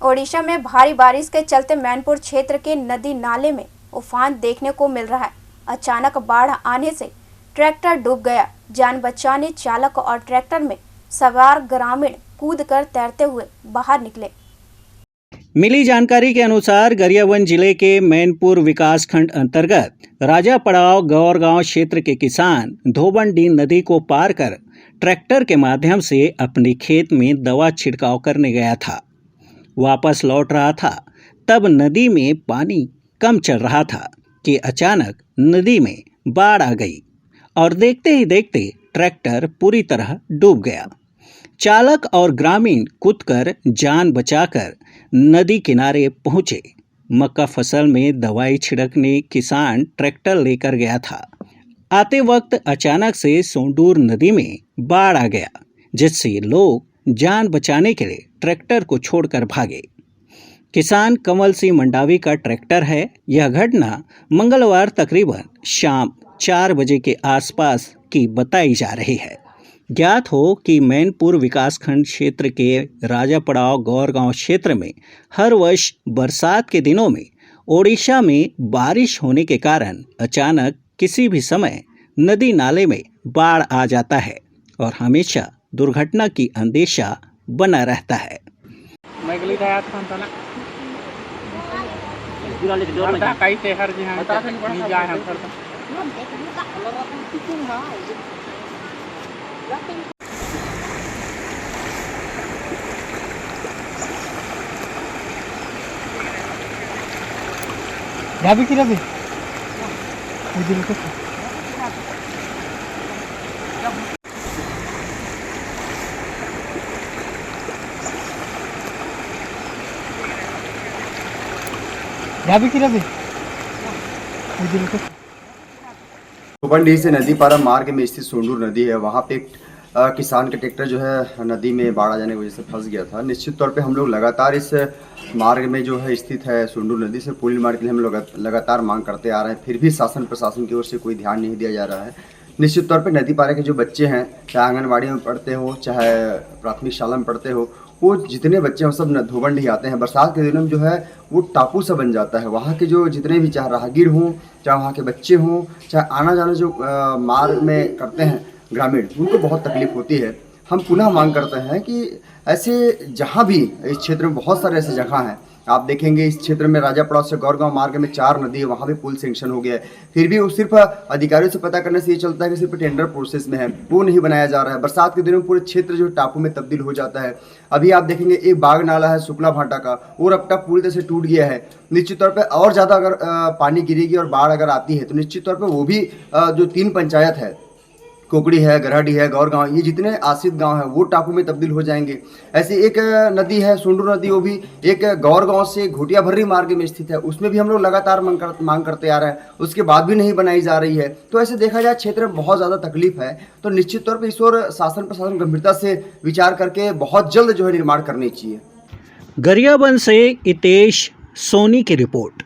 ओडिशा में भारी बारिश के चलते मैनपुर क्षेत्र के नदी नाले में उफान देखने को मिल रहा है। अचानक बाढ़ आने से ट्रैक्टर डूब गया। जान बचाने चालक और ट्रैक्टर में सवार ग्रामीण कूदकर तैरते हुए बाहर निकले। मिली जानकारी के अनुसार गरियाबंद जिले के मैनपुर विकासखंड अंतर्गत राजा पड़ाव गौरगांव क्षेत्र के किसान धोबनडीह नदी को पार कर ट्रैक्टर के माध्यम से अपने खेत में दवा छिड़काव करने गया था। वापस लौट रहा था, तब नदी में पानी कम चल रहा था कि अचानक नदी में बाढ़ आ गई और देखते ही देखते ट्रैक्टर पूरी तरह डूब गया। चालक और ग्रामीण कूदकर जान बचाकर नदी किनारे पहुंचे। मक्का फसल में दवाई छिड़कने किसान ट्रैक्टर लेकर गया था। आते वक्त अचानक से सोंडूर नदी में बाढ़ आ गया, जिससे लोग जान बचाने के लिए ट्रैक्टर को छोड़कर भागे। किसान कमल सिंह मंडावी का ट्रैक्टर है। यह घटना मंगलवार तकरीबन शाम 4 बजे के आसपास की बताई जा रही है। ज्ञात हो कि मैनपुर विकासखंड क्षेत्र के राजा पड़ाव गौरगांव क्षेत्र में हर वर्ष बरसात के दिनों में ओडिशा में बारिश होने के कारण अचानक किसी भी समय नदी नाले में बाढ़ आ जाता है और हमेशा दुर्घटना की अंदेशा बना रहता है। धोबनडीह से नदी पारा मार्ग में स्थित सोंडूर नदी है। वहाँ पे किसान का ट्रैक्टर जो है नदी में बाढ़ आ जाने की वजह से फंस गया था। निश्चित तौर पे हम लोग लगातार इस मार्ग में जो है स्थित है सोंडूर नदी से पुल निर्माण के लिए हम लोग लगातार मांग करते आ रहे हैं, फिर भी शासन प्रशासन की ओर से कोई ध्यान नहीं दिया जा रहा है। निश्चित तौर पे नदी पारा के जो बच्चे हैं, चाहे आंगनबाड़ी में पढ़ते हो चाहे प्राथमिक शाला में पढ़ते हो, वो जितने बच्चे हैं सब धोबनडीह आते हैं। बरसात के दिनों में जो है वो टापू सा बन जाता है। वहाँ के जो जितने भी चाहे राहगीर हों, चाहे वहाँ के बच्चे हों, चाहे आना जाना जो मार्ग में करते हैं ग्रामीण, उनको बहुत तकलीफ होती है। हम पुनः मांग करते हैं कि ऐसे जहाँ भी इस क्षेत्र में बहुत सारे ऐसे जगह हैं, आप देखेंगे इस क्षेत्र में राजा पड़ाव से गौरगांव मार्ग में 4 नदी है, वहाँ भी पुल सेंक्शन हो गया है, फिर भी वो सिर्फ अधिकारियों से पता करने से ये चलता है कि सिर्फ टेंडर प्रोसेस में है, वो नहीं बनाया जा रहा है। बरसात के दिनों में पूरे क्षेत्र जो टापू में तब्दील हो जाता है। अभी आप देखेंगे एक बाग नाला है शुक्ला भाटा का, वो रपटा पुल जैसे टूट गया है। निश्चित तौर पर और ज़्यादा अगर पानी गिरेगी और बाढ़ अगर आती है तो निश्चित तौर पर वो भी जो 3 पंचायत है, कोकड़ी है, गराडी है, गौरगांव, ये जितने आश्रित गांव हैं वो टापू में तब्दील हो जाएंगे। ऐसे एक नदी है सोंडूर नदी, वो भी एक गौरगांव से घोटिया भर्री मार्ग में स्थित है, उसमें भी हम लोग लगातार मांग करते आ रहे हैं, उसके बाद भी नहीं बनाई जा रही है। तो ऐसे देखा जाए क्षेत्र में बहुत ज़्यादा तकलीफ है। तो निश्चित तौर पर इस ओर शासन प्रशासन गंभीरता से विचार करके बहुत जल्द जो है निर्माण करनी चाहिए। गरियाबंद से हितेश सोनी की रिपोर्ट।